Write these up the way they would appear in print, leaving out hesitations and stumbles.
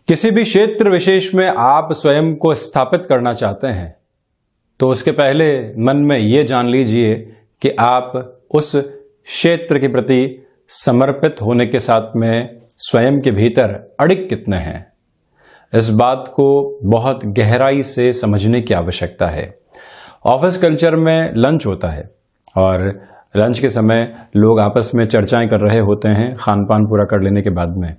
किसी भी क्षेत्र विशेष में आप स्वयं को स्थापित करना चाहते हैं तो उसके पहले मन में ये जान लीजिए कि आप उस क्षेत्र के प्रति समर्पित होने के साथ में स्वयं के भीतर अड़िग कितने हैं। इस बात को बहुत गहराई से समझने की आवश्यकता है। ऑफिस कल्चर में लंच होता है और लंच के समय लोग आपस में चर्चाएं कर रहे होते हैं। खान पान पूरा कर लेने के बाद में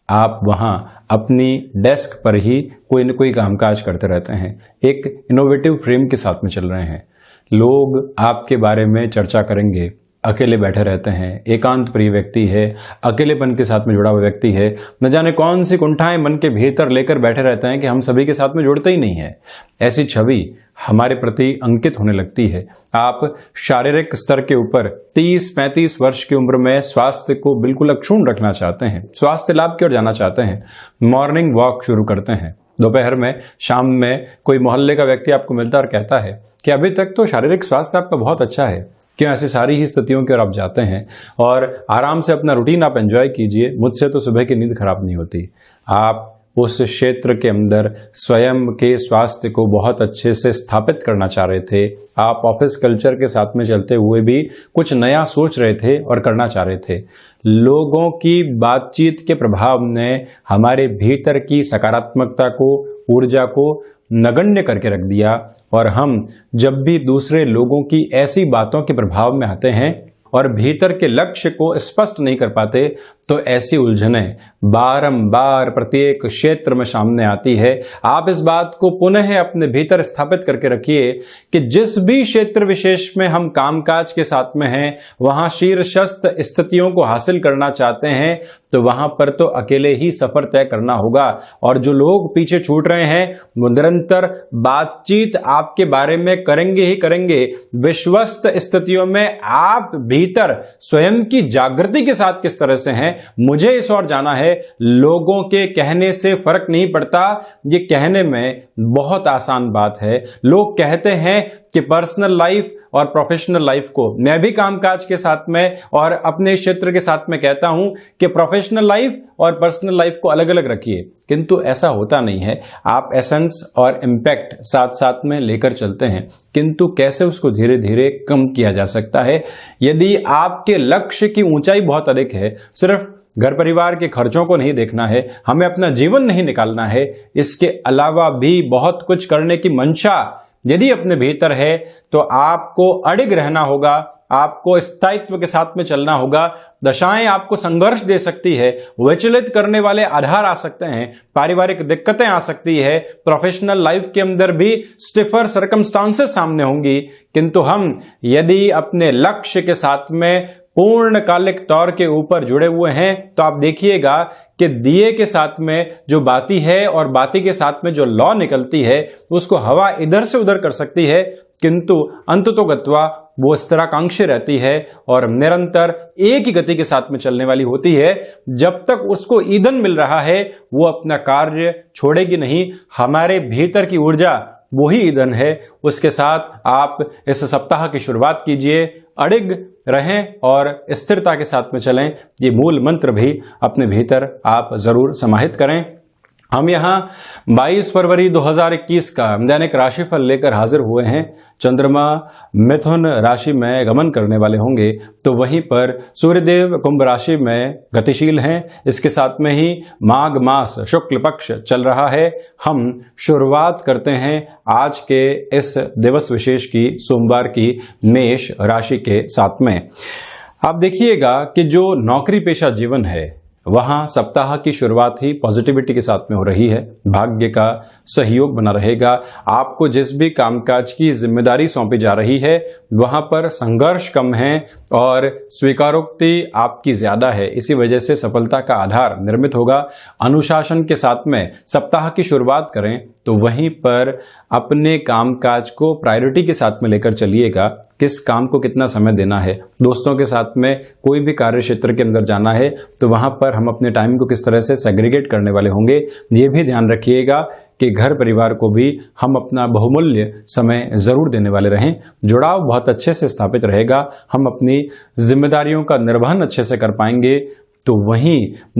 आप वहां अपनी डेस्क पर ही कोई न कोई कामकाज करते रहते हैं। एक इनोवेटिव फ्रेम के साथ में चल रहे हैं। लोग आपके बारे में चर्चा करेंगे, अकेले बैठे रहते हैं, एकांत प्रिय व्यक्ति है, अकेलेपन के साथ में जुड़ा हुआ व्यक्ति है, न जाने कौन सी कुंठाएं मन के भीतर लेकर बैठे रहते हैं कि हम सभी के साथ में जुड़ते ही नहीं है। ऐसी छवि हमारे प्रति अंकित होने लगती है। आप शारीरिक स्तर के ऊपर 30-35 वर्ष की उम्र में स्वास्थ्य को बिल्कुल अक्षुण्ण रखना चाहते हैं, स्वास्थ्य लाभ की ओर जाना चाहते हैं, मॉर्निंग वॉक शुरू करते हैं। दोपहर में, शाम में कोई मोहल्ले का व्यक्ति आपको मिलता और कहता है कि अभी तक तो शारीरिक स्वास्थ्य आपका बहुत अच्छा है, क्यों ऐसी सारी ही स्थितियों की ओर आप जाते हैं और आराम से अपना रूटीन आप एंजॉय कीजिए, मुझसे तो सुबह की नींद खराब नहीं होती। आप उस क्षेत्र के अंदर स्वयं के स्वास्थ्य को बहुत अच्छे से स्थापित करना चाह रहे थे। आप ऑफिस कल्चर के साथ में चलते हुए भी कुछ नया सोच रहे थे और करना चाह रहे थे। लोगों की बातचीत के प्रभाव ने हमारे भीतर की सकारात्मकता को, ऊर्जा को नगण्य करके रख दिया और हम जब भी दूसरे लोगों की ऐसी बातों के प्रभाव में आते हैं और भीतर के लक्ष्य को स्पष्ट नहीं कर पाते तो ऐसी उलझनें बारंबार प्रत्येक क्षेत्र में सामने आती है। आप इस बात को पुनः अपने भीतर स्थापित करके रखिए कि जिस भी क्षेत्र विशेष में हम कामकाज के साथ में हैं, वहां शीर्षस्थ स्थितियों को हासिल करना चाहते हैं तो वहां पर तो अकेले ही सफर तय करना होगा। और जो लोग पीछे छूट रहे हैं वो निरंतर बातचीत आपके बारे में करेंगे ही करेंगे। विश्वस्त स्थितियों में आप भीतर स्वयं की जागृति के साथ किस तरह से हैं, मुझे इस ओर जाना है। लोगों के कहने से फर्क नहीं पड़ता, ये कहने में बहुत आसान बात है। लोग कहते हैं कि पर्सनल लाइफ और प्रोफेशनल लाइफ को, मैं भी कामकाज के साथ में और अपने क्षेत्र के साथ में कहता हूं कि प्रोफेशनल लाइफ और पर्सनल लाइफ को अलग अलग रखिए, किंतु ऐसा होता नहीं है। आप एसेंस और इम्पैक्ट साथ साथ में लेकर चलते हैं, किंतु कैसे उसको धीरे धीरे कम किया जा सकता है। यदि आपके लक्ष्य की ऊंचाई बहुत अधिक है, सिर्फ घर परिवार के खर्चों को नहीं देखना है, हमें अपना जीवन नहीं निकालना है, इसके अलावा भी बहुत कुछ करने की मंशा यदि अपने भीतर है तो आपको अडिग रहना होगा, आपको स्थायित्व के साथ में चलना होगा। दशाएं आपको संघर्ष दे सकती है, विचलित करने वाले आधार आ सकते हैं, पारिवारिक दिक्कतें आ सकती है, प्रोफेशनल लाइफ के अंदर भी स्टिफर सर्कमस्टांसेस सामने होंगी, किंतु हम यदि अपने लक्ष्य के साथ में पूर्णकालिक तौर के ऊपर जुड़े हुए हैं तो आप देखिएगा कि दिए के साथ में जो बाती है और बाती के साथ में जो लौ निकलती है उसको हवा इधर से उधर कर सकती है, किंतु अंततोगत्वा वो स्थिराकांक्षी रहती है और निरंतर एक ही गति के साथ में चलने वाली होती है। जब तक उसको ईंधन मिल रहा है वो अपना कार्य छोड़ेगी नहीं। हमारे भीतर की ऊर्जा वही ईंधन है। उसके साथ आप इस सप्ताह की शुरुआत कीजिए, अडिग रहें और स्थिरता के साथ में चलें। ये मूल मंत्र भी अपने भीतर आप जरूर समाहित करें। हम यहाँ 22 फरवरी 2021 का दैनिक राशिफल लेकर हाजिर हुए हैं। चंद्रमा मिथुन राशि में गमन करने वाले होंगे तो वहीं पर सूर्यदेव कुंभ राशि में गतिशील हैं। इसके साथ में ही माघ मास शुक्ल पक्ष चल रहा है। हम शुरुआत करते हैं आज के इस दिवस विशेष की, सोमवार की, मेष राशि के साथ में। आप देखिएगा कि जो नौकरी पेशा जीवन है वहां सप्ताह की शुरुआत ही पॉजिटिविटी के साथ में हो रही है। भाग्य का सहयोग बना रहेगा। आपको जिस भी कामकाज की जिम्मेदारी सौंपी जा रही है वहां पर संघर्ष कम है और स्वीकारोक्ति आपकी ज्यादा है। इसी वजह से सफलता का आधार निर्मित होगा। अनुशासन के साथ में सप्ताह की शुरुआत करें तो वहीं पर अपने कामकाज को प्रायोरिटी के साथ में लेकर चलिएगा। किस काम को कितना समय देना है, दोस्तों के साथ में कोई भी कार्य क्षेत्र के अंदर जाना है तो वहां पर हम अपने टाइम को किस तरह से सेग्रीगेट करने वाले होंगे, ये भी ध्यान रखिएगा कि घर परिवार को भी हम अपना बहुमूल्य समय जरूर देने वाले रहें। जुड़ाव बहुत अच्छे से स्थापित रहेगा। हम अपनी जिम्मेदारियों का निर्वहन अच्छे से कर पाएंगे। तो वहीं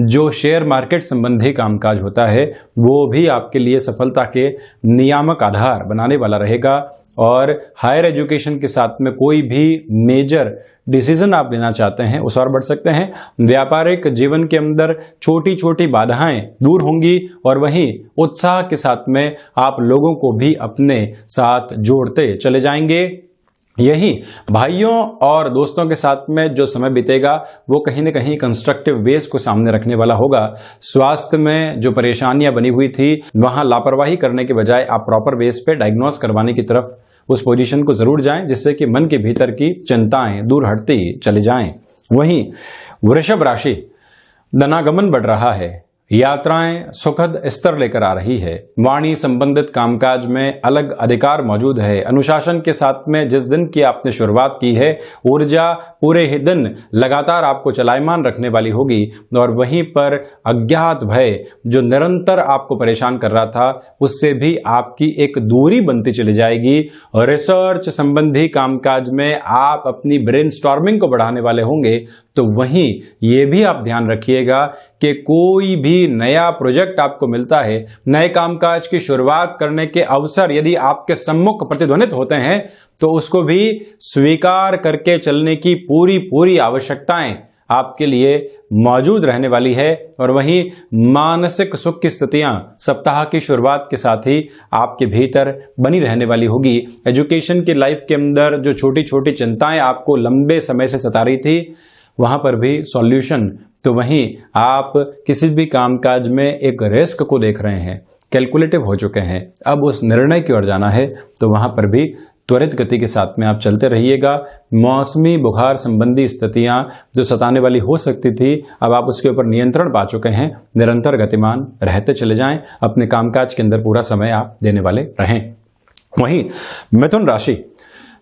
जो शेयर मार्केट संबंधी कामकाज होता है वो भी आपके लिए सफलता के नियामक आधार बनाने वाला रहेगा। और हायर एजुकेशन के साथ में कोई भी मेजर डिसीजन आप लेना चाहते हैं उस और बढ़ सकते हैं। व्यापारिक जीवन के अंदर छोटी छोटी बाधाएं दूर होंगी और वहीं उत्साह के साथ में आप लोगों को भी अपने साथ जोड़ते चले जाएंगे। यही भाइयों और दोस्तों के साथ में जो समय बीतेगा वो कहीं न कहीं कंस्ट्रक्टिव बेस को सामने रखने वाला होगा। स्वास्थ्य में जो परेशानियां बनी हुई थी वहां लापरवाही करने के बजाय आप प्रॉपर बेस पे डायग्नोस करवाने की तरफ उस पोजीशन को जरूर जाएं, जिससे कि मन के भीतर की चिंताएं दूर हटती चली जाएं। वहीं वृषभ राशि, धनागमन बढ़ रहा है, यात्राएं सुखद स्तर लेकर आ रही है, वाणी संबंधित कामकाज में अलग अधिकार मौजूद है। अनुशासन के साथ में जिस दिन की आपने शुरुआत की है, ऊर्जा पूरे ही दिन लगातार आपको चलायमान रखने वाली होगी। और वहीं पर अज्ञात भय जो निरंतर आपको परेशान कर रहा था उससे भी आपकी एक दूरी बनती चली जाएगी। रिसर्च संबंधी कामकाज में आप अपनी ब्रेनस्टॉर्मिंग को बढ़ाने वाले होंगे। तो वहीं ये भी आप ध्यान रखिएगा कि कोई भी नया प्रोजेक्ट आपको मिलता है, नए कामकाज की शुरुआत करने के अवसर यदि आपके सम्मुख प्रतिध्वनित होते हैं तो उसको भी स्वीकार करके चलने की पूरी आवश्यकताएं आपके लिए मौजूद रहने वाली है। और वहीं मानसिक सुख की स्थितियां सप्ताह की शुरुआत के साथ ही आपके भीतर बनी रहने वाली होगी। एजुकेशन की लाइफ के अंदर जो छोटी छोटी चिंताएं आपको लंबे समय से सता रही थी वहां पर भी सॉल्यूशन। तो वहीं आप किसी भी कामकाज में एक रिस्क को देख रहे हैं, कैलकुलेटिव हो चुके हैं, अब उस निर्णय की ओर जाना है तो वहां पर भी त्वरित गति के साथ में आप चलते रहिएगा। मौसमी बुखार संबंधी स्थितियां जो सताने वाली हो सकती थी अब आप उसके ऊपर नियंत्रण पा चुके हैं। निरंतर गतिमान रहते चले जाएं, अपने कामकाज के अंदर पूरा समय आप देने वाले रहें। वहीं मिथुन राशि,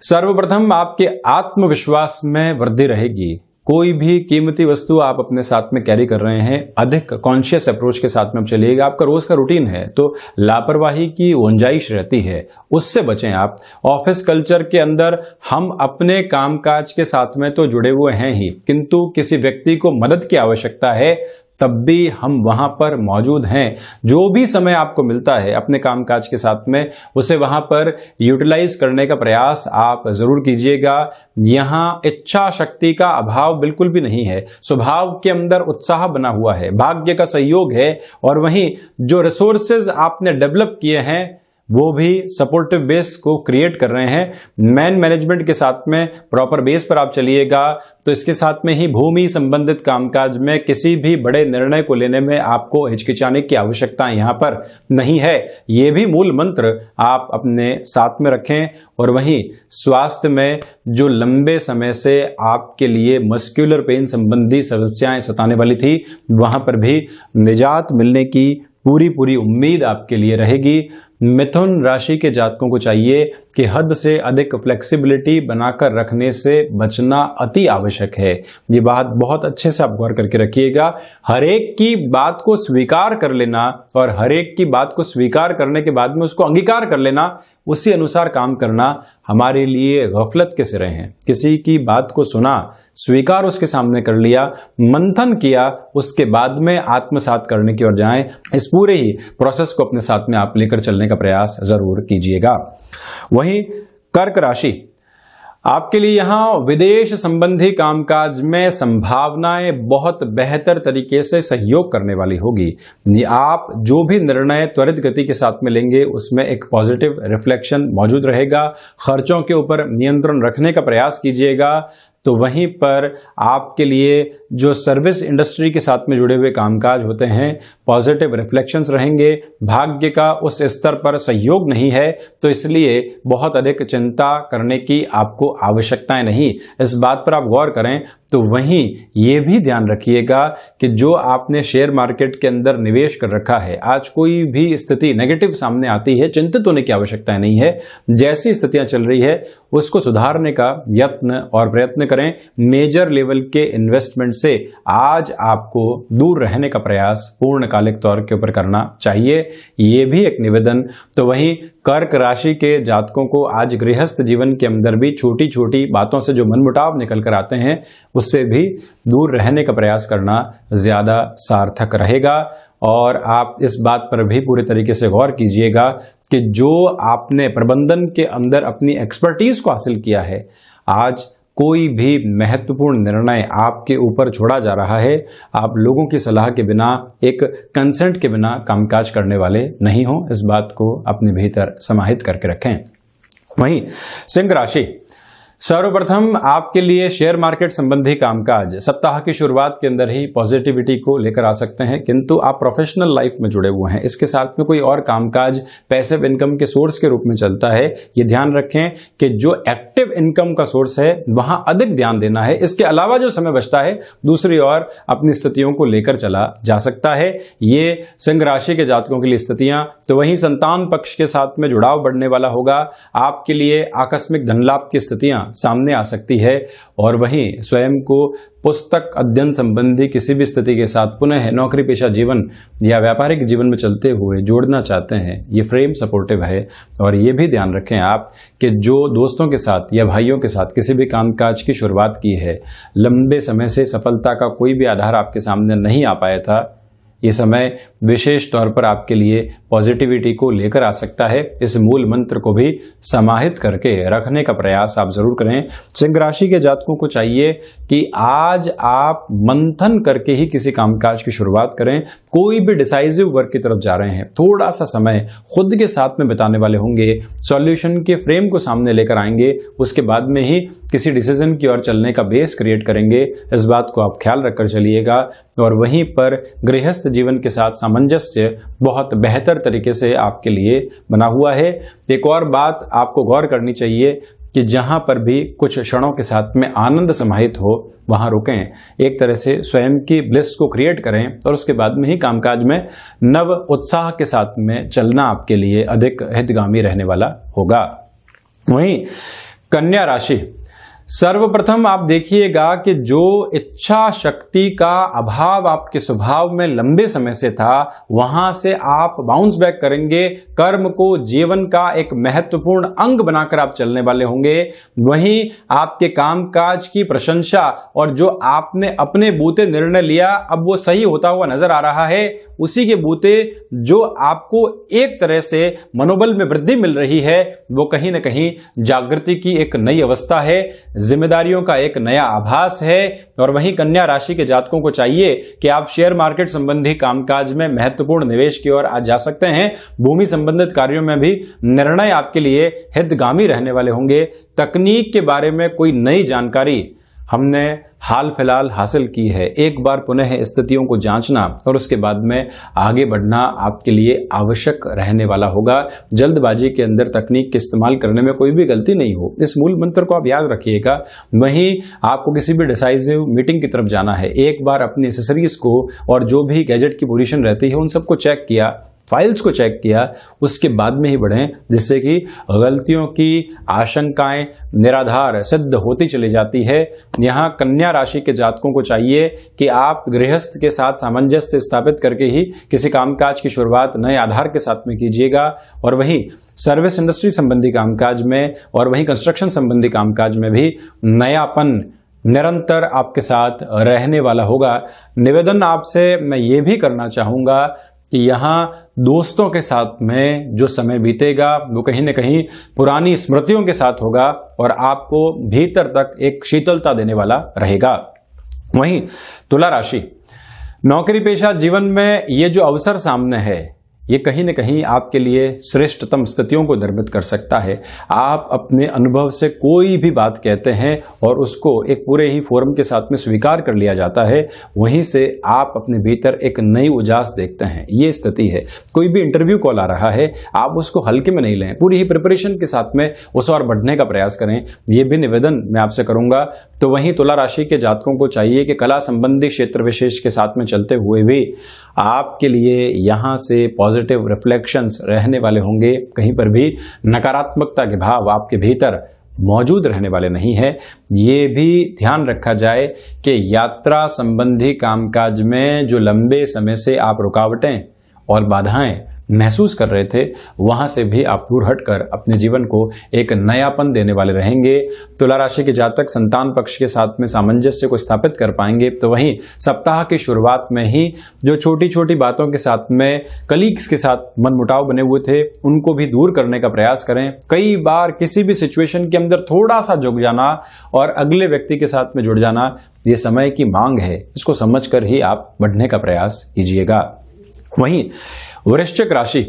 सर्वप्रथम आपके आत्मविश्वास में वृद्धि रहेगी। कोई भी कीमती वस्तु आप अपने साथ में कैरी कर रहे हैं, अधिक कॉन्शियस अप्रोच के साथ में आप चलिएगा। आपका रोज का रूटीन है तो लापरवाही की गुंजाइश रहती है, उससे बचें आप। ऑफिस कल्चर के अंदर हम अपने कामकाज के साथ में तो जुड़े हुए हैं ही, किंतु किसी व्यक्ति को मदद की आवश्यकता है तब भी हम वहां पर मौजूद हैं। जो भी समय आपको मिलता है अपने कामकाज के साथ में उसे वहां पर यूटिलाइज करने का प्रयास आप जरूर कीजिएगा। यहां इच्छा शक्ति का अभाव बिल्कुल भी नहीं है, स्वभाव के अंदर उत्साह बना हुआ है, भाग्य का सहयोग है। और वहीं जो रिसोर्सेज आपने डेवलप किए हैं वो भी सपोर्टिव बेस को क्रिएट कर रहे हैं। मैन मैनेजमेंट के साथ में प्रॉपर बेस पर आप चलिएगा तो इसके साथ में ही भूमि संबंधित कामकाज में किसी भी बड़े निर्णय को लेने में आपको हिचकिचाने की आवश्यकता यहां पर नहीं है। ये भी मूल मंत्र आप अपने साथ में रखें। और वहीं स्वास्थ्य में जो लंबे समय से आपके लिए मस्कुलर पेन संबंधी समस्याएं सताने वाली थी वहां पर भी निजात मिलने की पूरी उम्मीद आपके लिए रहेगी। मिथुन राशि के जातकों को चाहिए कि हद से अधिक फ्लेक्सिबिलिटी बनाकर रखने से बचना अति आवश्यक है। ये बात बहुत अच्छे से आप गौर करके रखिएगा। हर एक की बात को स्वीकार कर लेना और हर एक की बात को स्वीकार करने के बाद में उसको अंगीकार कर लेना, उसी अनुसार काम करना हमारे लिए गफलत के सिरे हैं। किसी की बात को सुना, स्वीकार उसके सामने कर लिया, मंथन किया, उसके बाद में आत्मसात करने की ओर जाएं। इस पूरे ही प्रोसेस को अपने साथ में आप लेकर चलने का प्रयास जरूर कीजिएगा। वहीं कर्क राशि, आपके लिए यहां विदेश संबंधी कामकाज में संभावनाएं बहुत बेहतर तरीके से सहयोग करने वाली होगी। आप जो भी निर्णय त्वरित गति के साथ में लेंगे उसमें एक पॉजिटिव रिफ्लेक्शन मौजूद रहेगा। खर्चों के ऊपर नियंत्रण रखने का प्रयास कीजिएगा। तो वहीं पर आपके लिए जो सर्विस इंडस्ट्री के साथ में जुड़े हुए कामकाज होते हैं पॉजिटिव रिफ्लेक्शंस रहेंगे। भाग्य का उस स्तर पर सहयोग नहीं है तो इसलिए बहुत अधिक चिंता करने की आपको आवश्यकताएं नहीं। इस बात पर आप गौर करें। तो वहीं ये भी ध्यान रखिएगा कि जो आपने शेयर मार्केट के अंदर निवेश कर रखा है, आज कोई भी स्थिति नेगेटिव सामने आती है, चिंतित होने की आवश्यकता नहीं है। जैसी स्थितियां चल रही है उसको सुधारने का यत्न और प्रयत्न करें। मेजर लेवल के इन्वेस्टमेंट से आज आपको दूर रहने का प्रयास पूर्णकालिक तौर के ऊपर करना चाहिए। ये भी एक निवेदन। तो वहीं कर्क राशि के जातकों को आज गृहस्थ जीवन के अंदर भी छोटी छोटी बातों से जो मनमुटाव निकल कर आते हैं उससे भी दूर रहने का प्रयास करना ज़्यादा सार्थक रहेगा। और आप इस बात पर भी पूरे तरीके से गौर कीजिएगा कि जो आपने प्रबंधन के अंदर अपनी एक्सपर्टीज को हासिल किया है, आज कोई भी महत्वपूर्ण निर्णय आपके ऊपर छोड़ा जा रहा है, आप लोगों की सलाह के बिना, एक कंसेंट के बिना कामकाज करने वाले नहीं हो। इस बात को अपने भीतर समाहित करके रखें। वहीं सिंह राशि, सर्वप्रथम आपके लिए शेयर मार्केट संबंधी कामकाज सप्ताह की शुरुआत के अंदर ही पॉजिटिविटी को लेकर आ सकते हैं, किंतु आप प्रोफेशनल लाइफ में जुड़े हुए हैं, इसके साथ में कोई और कामकाज पैसिव इनकम के सोर्स के रूप में चलता है। ये ध्यान रखें कि जो एक्टिव इनकम का सोर्स है वहां अधिक ध्यान देना है। इसके अलावा जो समय बचता है दूसरी ओर अपनी स्थितियों को लेकर चला जा सकता है। ये सिंह राशि के जातकों के लिए स्थितियां। तो वहीं संतान पक्ष के साथ में जुड़ाव बढ़ने वाला होगा। आपके लिए आकस्मिक धन लाभ की स्थितियां सामने आ सकती है। और वहीं स्वयं को पुस्तक अध्ययन संबंधी किसी भी स्थिति के साथ पुनः नौकरी पेशा जीवन या व्यापारिक जीवन में चलते हुए जोड़ना चाहते हैं, ये फ्रेम सपोर्टिव है। और ये भी ध्यान रखें आप कि जो दोस्तों के साथ या भाइयों के साथ किसी भी कामकाज की शुरुआत की है, लंबे समय से सफलता का कोई भी आधार आपके सामने नहीं आ पाया था, ये समय विशेष तौर पर आपके लिए पॉजिटिविटी को लेकर आ सकता है। इस मूल मंत्र को भी समाहित करके रखने का प्रयास आप जरूर करें। सिंह राशि के जातकों को चाहिए कि आज आप मंथन करके ही किसी कामकाज की शुरुआत करें। कोई भी डिसाइसिव वर्क की तरफ जा रहे हैं, थोड़ा सा समय खुद के साथ में बिताने वाले होंगे, सॉल्यूशन के फ्रेम को सामने लेकर आएंगे, उसके बाद में ही किसी डिसीजन की ओर चलने का बेस क्रिएट करेंगे। इस बात को आप ख्याल रखकर चलिएगा। और वहीं पर गृहस्थ जीवन के साथ सामंजस्य बहुत बेहतर तरीके से आपके लिए बना हुआ है। एक और बात आपको गौर करनी चाहिए कि जहां पर भी कुछ क्षणों के साथ में आनंद समाहित हो वहां रुकें, एक तरह से स्वयं की ब्लिस को क्रिएट करें और उसके बाद में ही कामकाज में नव उत्साह के साथ में चलना आपके लिए अधिक हितगामी रहने वाला होगा। वहीं कन्या राशि, सर्वप्रथम आप देखिएगा कि जो इच्छा शक्ति का अभाव आपके स्वभाव में लंबे समय से था, वहां से आप बाउंस बैक करेंगे। कर्म को जीवन का एक महत्वपूर्ण अंग बनाकर आप चलने वाले होंगे। वहीं आपके कामकाज की प्रशंसा और जो आपने अपने बूते निर्णय लिया अब वो सही होता हुआ नजर आ रहा है, उसी के बूते जो आपको एक तरह से मनोबल में वृद्धि मिल रही है, वो कहीं ना कहीं जागृति की एक नई अवस्था है, जिम्मेदारियों का एक नया आभास है। और वहीं कन्या राशि के जातकों को चाहिए कि आप शेयर मार्केट संबंधी कामकाज में महत्वपूर्ण निवेश की ओर आज जा सकते हैं। भूमि संबंधित कार्यों में भी निर्णय आपके लिए हितगामी रहने वाले होंगे। तकनीक के बारे में कोई नई जानकारी हमने हाल फिलहाल हासिल की है, एक बार पुनः स्थितियों को जांचना और उसके बाद में आगे बढ़ना आपके लिए आवश्यक रहने वाला होगा। जल्दबाजी के अंदर तकनीक के इस्तेमाल करने में कोई भी गलती नहीं हो, इस मूल मंत्र को आप याद रखिएगा। वहीं आपको किसी भी डिसाइसिव मीटिंग की तरफ जाना है, एक बार अपनी एक्सेसरीज को और जो भी गैजेट की पोजीशन रहती है उन सबको चेक किया, फाइल्स को चेक किया, उसके बाद में ही बढ़ें, जिससे कि गलतियों की आशंकाएं निराधार सिद्ध होती चली जाती है। यहाँ कन्या राशि के जातकों को चाहिए कि आप गृहस्थ के साथ सामंजस्य स्थापित करके ही किसी कामकाज की शुरुआत नए आधार के साथ में कीजिएगा। और वहीं सर्विस इंडस्ट्री संबंधी कामकाज में और वहीं कंस्ट्रक्शन संबंधी कामकाज में भी नयापन निरंतर आपके साथ रहने वाला होगा। निवेदन आपसे मैं ये भी करना चाहूँगा कि यहाँ दोस्तों के साथ में जो समय बीतेगा वो कहीं न कहीं पुरानी स्मृतियों के साथ होगा और आपको भीतर तक एक शीतलता देने वाला रहेगा। वहीं तुला राशि, नौकरी पेशा जीवन में ये जो अवसर सामने है, ये कहीं न कहीं आपके लिए श्रेष्ठतम स्थितियों को निर्मित कर सकता है। आप अपने अनुभव से कोई भी बात कहते हैं और उसको एक पूरे ही फोरम के साथ में स्वीकार कर लिया जाता है, वहीं से आप अपने भीतर एक नई उजास देखते हैं। ये स्थिति है। कोई भी इंटरव्यू कॉल आ रहा है, आप उसको हल्के में नहीं लें, पूरी ही प्रिपरेशन के साथ में उस और बढ़ने का प्रयास करें। ये भी निवेदन मैं आपसे करूंगा। तो वहीं तुला राशि के जातकों को चाहिए कि कला संबंधी क्षेत्र विशेष के साथ में चलते हुए भी आपके लिए यहाँ से पॉजिटिव रिफ्लेक्शंस रहने वाले होंगे। कहीं पर भी नकारात्मकता के भाव आपके भीतर मौजूद रहने वाले नहीं है। ये भी ध्यान रखा जाए कि यात्रा संबंधी कामकाज में जो लंबे समय से आप रुकावटें और बाधाएं महसूस कर रहे थे वहां से भी आप दूर हटकर अपने जीवन को एक नयापन देने वाले रहेंगे। तुला राशि के जातक संतान पक्ष के साथ में सामंजस्य को स्थापित कर पाएंगे। तो वहीं सप्ताह की शुरुआत में ही जो छोटी छोटी बातों के साथ में कलीग्स के साथ मनमुटाव बने हुए थे उनको भी दूर करने का प्रयास करें। कई बार किसी भी सिचुएशन के अंदर थोड़ा सा झुक जाना और अगले व्यक्ति के साथ में जुड़ जाना ये समय की मांग है, इसको समझकर ही आप बढ़ने का प्रयास कीजिएगा। वहीं वृश्चिक राशि,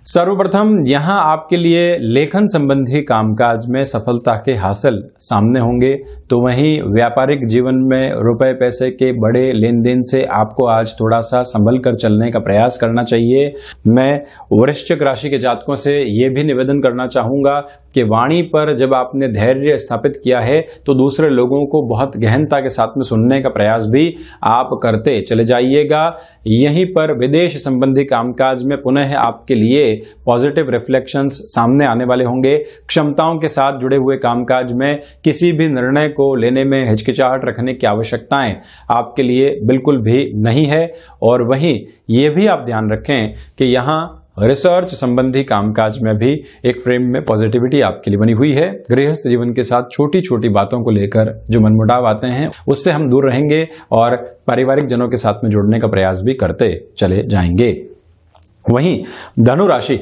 सर्वप्रथम यहां आपके लिए लेखन संबंधी कामकाज में सफलता के हासिल सामने होंगे। तो वहीं व्यापारिक जीवन में रुपए पैसे के बड़े लेन देन से आपको आज थोड़ा सा संभल कर चलने का प्रयास करना चाहिए। मैं वृश्चिक राशि के जातकों से यह भी निवेदन करना चाहूंगा कि वाणी पर जब आपने धैर्य स्थापित किया है तो दूसरे लोगों को बहुत गहनता के साथ में सुनने का प्रयास भी आप करते चले जाइएगा। यहीं पर विदेश संबंधी कामकाज में पुनः आपके लिए पॉजिटिव रिफ्लेक्शंस सामने आने वाले होंगे। क्षमताओं के साथ जुड़े हुए कामकाज में किसी भी निर्णय को लेने में हिचकिचाहट रखने की आवश्यकताएं आपके लिए बिल्कुल भी नहीं है। और वहीं ये भी आप ध्यान रखें कि यहाँ रिसर्च संबंधी कामकाज में भी एक फ्रेम में पॉजिटिविटी आपके लिए बनी हुई है। गृहस्थ जीवन के साथ छोटी छोटी बातों को लेकर जो मनमुटाव आते हैं उससे हम दूर रहेंगे और पारिवारिक जनों के साथ में जुड़ने का प्रयास भी करते चले जाएंगे। वहीं धनु राशि,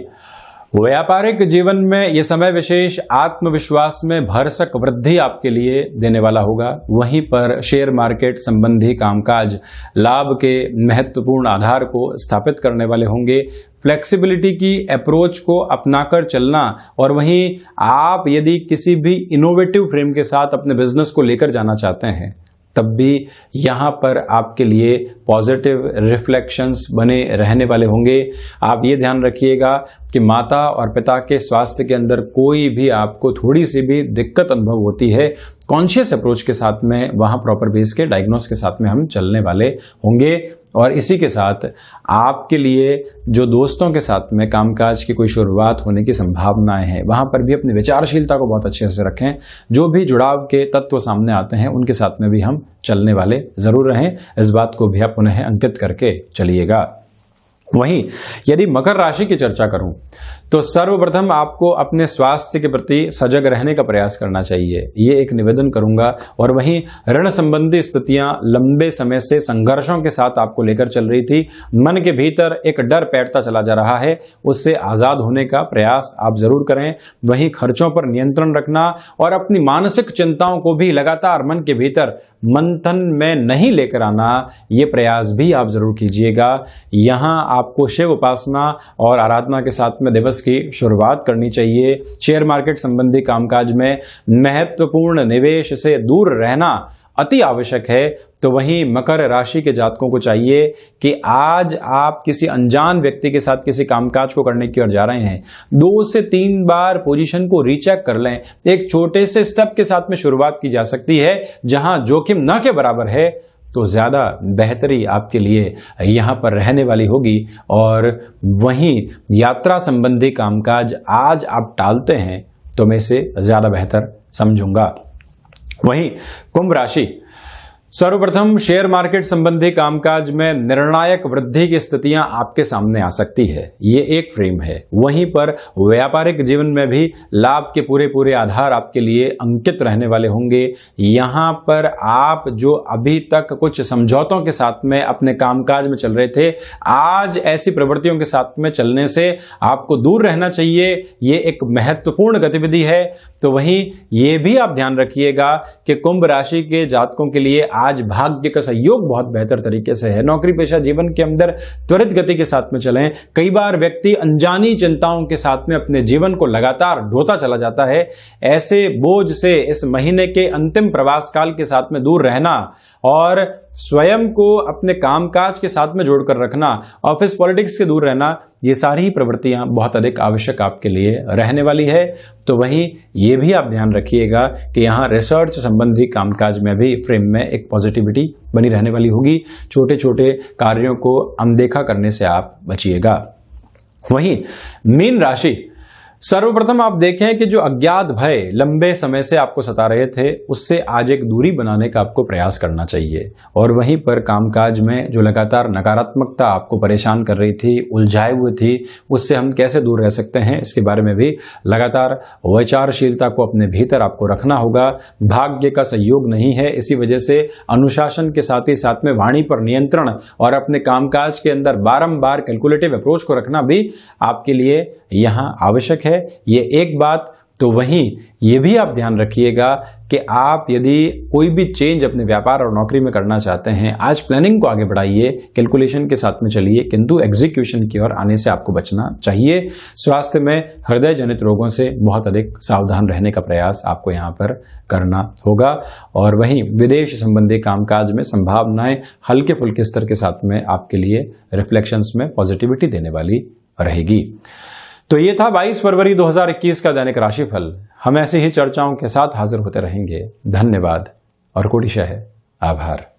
व्यापारिक जीवन में यह समय विशेष आत्मविश्वास में भरसक वृद्धि आपके लिए देने वाला होगा। वहीं पर शेयर मार्केट संबंधी कामकाज लाभ के महत्वपूर्ण आधार को स्थापित करने वाले होंगे। फ्लेक्सिबिलिटी की अप्रोच को अपनाकर चलना और वहीं आप यदि किसी भी इनोवेटिव फ्रेम के साथ अपने बिजनेस को लेकर जाना चाहते हैं तब भी यहाँ पर आपके लिए पॉजिटिव रिफ्लेक्शंस बने रहने वाले होंगे। आप ये ध्यान रखिएगा कि माता और पिता के स्वास्थ्य के अंदर कोई भी आपको थोड़ी सी भी दिक्कत अनुभव होती है, कॉन्शियस अप्रोच के साथ में वहाँ प्रॉपर बेस के डायग्नोस के साथ में हम चलने वाले होंगे। और इसी के साथ आपके लिए जो दोस्तों के साथ में कामकाज की कोई शुरुआत होने की संभावनाएं हैं वहां पर भी अपनी विचारशीलता को बहुत अच्छे से रखें। जो भी जुड़ाव के तत्व सामने आते हैं उनके साथ में भी हम चलने वाले जरूर रहें। इस बात को भी आप पुनः अंकित करके चलिएगा। वहीं यदि मकर राशि की चर्चा करूं तो सर्वप्रथम आपको अपने स्वास्थ्य के प्रति सजग रहने का प्रयास करना चाहिए, ये एक निवेदन करूंगा। और वहीं ऋण संबंधी स्थितियां लंबे समय से संघर्षों के साथ आपको लेकर चल रही थी, मन के भीतर एक डर बैठता चला जा रहा है, उससे आजाद होने का प्रयास आप जरूर करें। वहीं खर्चों पर नियंत्रण रखना और अपनी मानसिक चिंताओं को भी लगातार मन के भीतर मंथन में नहीं लेकर आना, ये प्रयास भी आप जरूर कीजिएगा। यहाँ आपको शिव उपासना और आराधना के साथ में दिवस की शुरुआत करनी चाहिए। शेयर मार्केट संबंधी कामकाज में महत्वपूर्ण निवेश से दूर रहना अति आवश्यक है। तो वहीं मकर राशि के जातकों को चाहिए कि आज आप किसी अनजान व्यक्ति के साथ किसी कामकाज को करने की ओर जा रहे हैं, 2 से 3 बार पोजीशन को रीचेक कर लें। एक छोटे से स्टेप के साथ में शुरुआत की जा सकती है, जहां जोखिम न के बराबर है तो ज्यादा बेहतरी आपके लिए यहां पर रहने वाली होगी। और वहीं यात्रा संबंधी कामकाज आज आप टालते हैं तो मैं इसे ज्यादा बेहतर समझूंगा। वहीं कुंभ राशि, सर्वप्रथम शेयर मार्केट संबंधी कामकाज में निर्णायक वृद्धि की स्थितियां आपके सामने आ सकती है, ये एक फ्रेम है। वहीं पर व्यापारिक जीवन में भी लाभ के पूरे पूरे आधार आपके लिए अंकित रहने वाले होंगे। यहां पर आप जो अभी तक कुछ समझौतों के साथ में अपने कामकाज में चल रहे थे, आज ऐसी प्रवृत्तियों के साथ में चलने से आपको दूर रहना चाहिए, ये एक महत्वपूर्ण गतिविधि है। तो वहीं ये भी आप ध्यान रखिएगा कि कुंभ राशि के जातकों के लिए आज भाग्य का सहयोग बहुत बेहतर तरीके से है। नौकरी पेशा जीवन के अंदर त्वरित गति के साथ में चलें। कई बार व्यक्ति अनजानी चिंताओं के साथ में अपने जीवन को लगातार ढोता चला जाता है। ऐसे बोझ से इस महीने के अंतिम प्रवास काल के साथ में दूर रहना और स्वयं को अपने कामकाज के साथ में जोड़कर रखना, ऑफिस पॉलिटिक्स से दूर रहना, ये सारी प्रवृत्तियां बहुत अधिक आवश्यक आपके लिए रहने वाली है। तो वहीं ये भी आप ध्यान रखिएगा कि यहाँ रिसर्च संबंधी कामकाज में भी फ्रेम में एक पॉजिटिविटी बनी रहने वाली होगी। छोटे छोटे कार्यों को अनदेखा करने से आप बचिएगा। वहीं मीन राशि, सर्वप्रथम आप देखें कि जो अज्ञात भय लंबे समय से आपको सता रहे थे, उससे आज एक दूरी बनाने का आपको प्रयास करना चाहिए। और वहीं पर कामकाज में जो लगातार नकारात्मकता आपको परेशान कर रही थी, उलझाए हुए थी, उससे हम कैसे दूर रह सकते हैं, इसके बारे में भी लगातार विचारशीलता को अपने भीतर आपको रखना होगा। भाग्य का सहयोग नहीं है, इसी वजह से अनुशासन के साथ ही साथ में वाणी पर नियंत्रण और अपने कामकाज के अंदर बारंबार कैलकुलेटिव अप्रोच को रखना भी आपके लिए यहां आवश्यक है। ये एक बात। तो वहीं ये भी आप ध्यान रखिएगा कि आप यदि कोई भी चेंज अपने व्यापार और नौकरी में करना चाहते हैं, आज प्लानिंग को आगे बढ़ाइए, कैलकुलेशन के साथ में चलिए, किंतु एग्जीक्यूशन की ओर आने से आपको बचना चाहिए। स्वास्थ्य में हृदय जनित रोगों से बहुत अधिक सावधान रहने का प्रयास आपको यहाँ पर करना होगा। और वहीं विदेश संबंधी कामकाज में संभावनाएं हल्के फुल्के स्तर के साथ में आपके लिए रिफ्लेक्शंस में पॉजिटिविटी देने वाली रहेगी। तो ये था 22 फरवरी 2021 का दैनिक राशिफल। हम ऐसे ही चर्चाओं के साथ हाजिर होते रहेंगे। धन्यवाद और कोटिशः आभार।